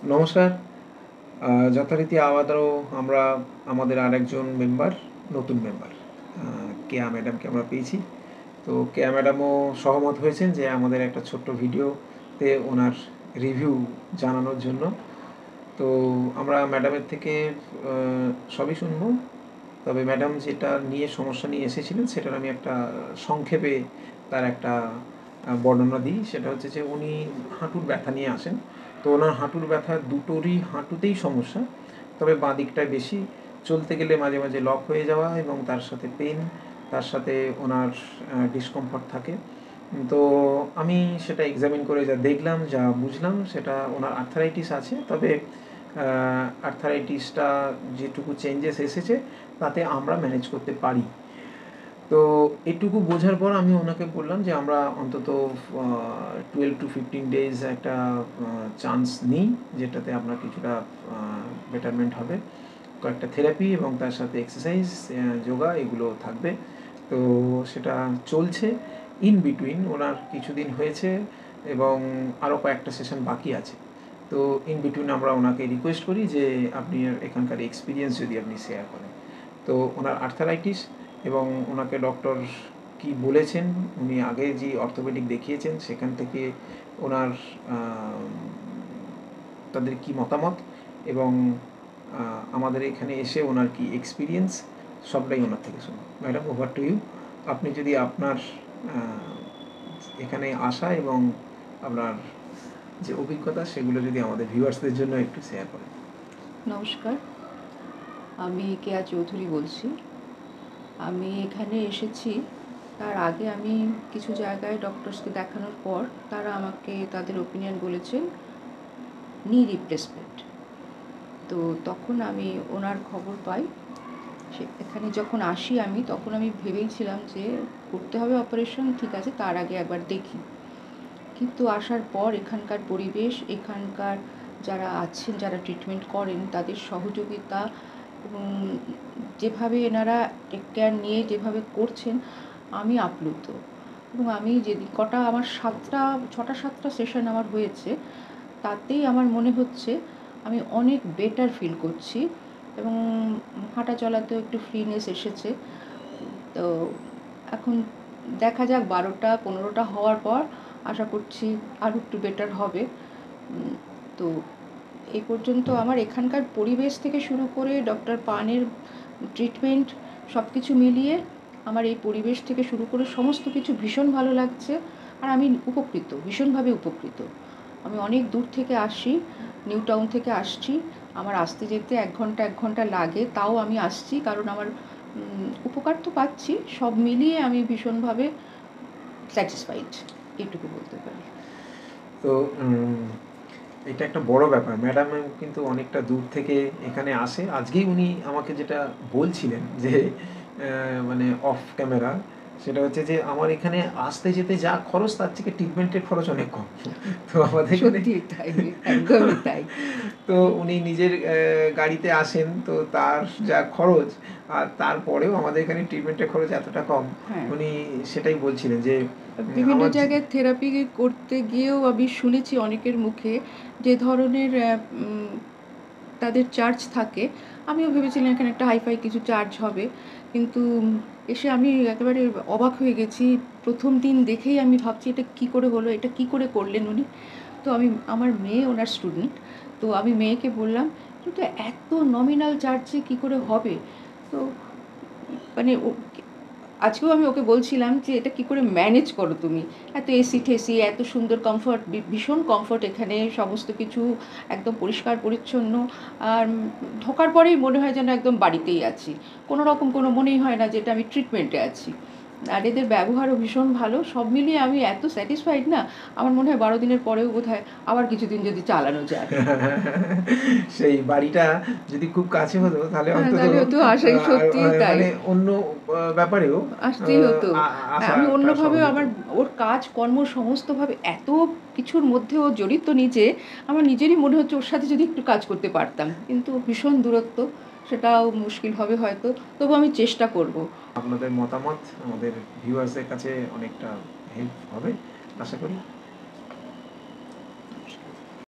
নমস্কার। যথারীতি আবারও আমরা আমাদের আরেকজন মেম্বার, নতুন মেম্বার কেয়া ম্যাডামকে আমরা পেয়েছি। তো কেয়া ম্যাডামও সহমত হয়েছেন যে আমাদের একটা ছোট্ট ভিডিওতে ওনার রিভিউ জানানোর জন্য। তো আমরা ম্যাডামের থেকে সবই শুনবো। তবে ম্যাডাম যেটা নিয়ে সমস্যা নিয়ে এসেছিলেন সেটার আমি একটা সংক্ষেপে তার একটা বর্ণনা দিই। সেটা হচ্ছে যে উনি হাঁটুর ব্যথা নিয়ে আসেন। তো ওনার হাঁটুর ব্যথা দুটোরই হাঁটুতেই সমস্যা, তবে বাঁ দিকটায় বেশি। চলতে গেলে মাঝে মাঝে লক হয়ে যাওয়া এবং তার সাথে পেন, তার সাথে ওনার ডিসকমফর্ট থাকে। তো আমি সেটা এক্সামিন করে যা দেখলাম, যা বুঝলাম, সেটা ওনার আর্থারাইটিস আছে। তবে আর্থারাইটিসটা যেটুকু চেঞ্জেস এসেছে তাতে আমরা ম্যানেজ করতে পারি। তো এটুকু বোঝার পর আমি ওনাকে বললাম যে আমরা অন্তত 12 to 15 ডেজ একটা চান্স নিই, যেটাতে আপনার কিছুটা বেটারমেন্ট হবে। কয়েকটা থেরাপি এবং তার সাথে এক্সারসাইজ, যোগা, এগুলো থাকবে। তো সেটা চলছে। ইন বিটুইন ওনার কিছুদিন হয়েছে এবং আরও কয়েকটা সেশন বাকি আছে। তো ইন বিটুইন আমরা ওনাকে রিকোয়েস্ট করি যে আপনি এখানকার এক্সপিরিয়েন্স যদি আপনি শেয়ার করেন। তো ওনার আর্থারাইটিস এবং ওনাকে ডক্টর কি বলেছেন, উনি আগে যে অর্থোপেডিক দেখিয়েছেন সেখান থেকে ওনার তাদের কি মতামত এবং আমাদের এখানে এসে ওনার কি এক্সপিরিয়েন্স, সবটাই ওনার থেকে শুনুন। Madam, over to you. আপনি যদি আপনার এখানে আসা এবং আপনার যে অভিজ্ঞতা সেগুলো যদি আমাদের ভিউয়ার্সদের জন্য একটু শেয়ার করেন। নমস্কার, আমি কেয়া চৌধুরী বলছি। আমি এখানে এসেছি, তার আগে আমি কিছু জায়গায় ডক্টরসকে দেখানোর পর তারা আমাকে তাদের ওপিনিয়ন বলেছেন নি রিপ্লেসমেন্ট। তো তখন আমি ওনার খবর পাই। এখানে যখন আসি আমি, তখন আমি ভেবেইছিলাম যে করতে হবে অপারেশন, ঠিক আছে, তার আগে একবার দেখি। কিন্তু আসার পর এখানকার পরিবেশ, এখানকার যারা আছেন, যারা ট্রিটমেন্ট করেন, তাদের সহযোগিতা এবং যেভাবে এনারা টেক কেয়ার নিয়ে যেভাবে করছেন, আমি আপ্লুত। এবং আমি কটা আমার 6-7টা সেশন আমার হয়েছে, তাতেই আমার মনে হচ্ছে আমি অনেক বেটার ফিল করছি এবং হাঁটা চলাতেও একটু ফ্রিনেস এসেছে। তো এখন দেখা যাক 12টা-15টা হওয়ার পর আশা করছি আরও একটু বেটার হবে। তো এই পর্যন্ত আমার এখানকার পরিবেশ থেকে শুরু করে ডক্টর পানের ট্রিটমেন্ট সব কিছু মিলিয়ে আমার এই পরিবেশ থেকে শুরু করে সমস্ত কিছু ভীষণ ভালো লাগছে। আর আমি উপকৃত, ভীষণভাবে উপকৃত। আমি অনেক দূর থেকে আসি, নিউ টাউন থেকে আসছি। আমার আসতে যেতে 1 ঘন্টা লাগে, তাও আমি আসছি কারণ আমার উপকার তো পাচ্ছি। সব মিলিয়ে আমি ভীষণভাবে স্যাটিসফাইড, এটুকু বলতে পারি। তো এটা একটা বড় ব্যাপার। ম্যাডাম কিন্তু অনেকটা দূর থেকে এখানে আসে। আজকেই উনি আমাকে যেটা বলছিলেন যে মানে অফ ক্যামেরা, সেটা হচ্ছে যে আমার এখানে আসতে যেতে যা খরচ তার থেকে ট্রিটমেন্টের খরচ অনেক কম। তো আমাদের সত্যি তাই, একদমই তাই। তো উনি নিজের গাড়িতে আসেন, তো তার যা খরচ, আর তারপরেও আমাদের এখানে ট্রিটমেন্টের খরচ এতটা কম। উনি সেটাই বলছিলেন যে বিভিন্ন জায়গায় থেরাপি করতে গিয়েও আমি শুনেছি অনেকের মুখে যে ধরনের তাদের চার্জ থাকে। আমিও ভেবেছিলাম এখানে একটা হাইফাই কিছু চার্জ হবে, কিন্তু এসে আমি একেবারে অবাক হয়ে গেছি। প্রথম দিন দেখেই আমি ভাবছি এটা কী করে হলো, এটা কী করে করলেন উনি। তো আমার মেয়ে ওনার স্টুডেন্ট, তো আমি মেয়েকে বললাম কিন্তু এত নমিনাল চার্জে কী করে হবে। তো মানে আজকেও আমি ওকে বলছিলাম যে এটা কী করে ম্যানেজ করো তুমি, এত এসি ঠেসি, এত সুন্দর কমফর্ট, ভীষণ কমফর্ট এখানে, সমস্ত কিছু একদম পরিষ্কার পরিচ্ছন্ন। আর ঢোকার পরেই মনে হয় যেন একদম বাড়িতেই আছি, কোনো রকম কোনো মনেই হয় না যেটা আমি ট্রিটমেন্টে আছি। আর এদের ব্যবহারও ভীষণ ভালো। সব মিলিয়ে আমি এত স্যাটিসফাইড না, আমার মনে হয় 12 দিনের পরেও বোধহয় আবার কিছুদিন যদি চালানো যায়। সেই বাড়িটা যদি খুব কাছে হতো তাহলে অন্তত আসাই সত্যি তাই, মানে অন্য ব্যাপারেও আসতেই হতো। আমি অন্যভাবে সহজ আমার হতো। ওর কাজ কর্ম সমস্তভাবে এত কিছুর মধ্যে ও জড়িত নিজে, আমার নিজেরই মনে হচ্ছে ওর সাথে যদি একটু কাজ করতে পারতাম, কিন্তু ভীষণ দূরত্ব, সেটাও মুশকিল হবে হয়তো, তবু আমি চেষ্টা করব। আপনাদের মতামত আমাদের ভিউয়ার্সদের কাছে অনেকটা হেল্প হবে আশা করি।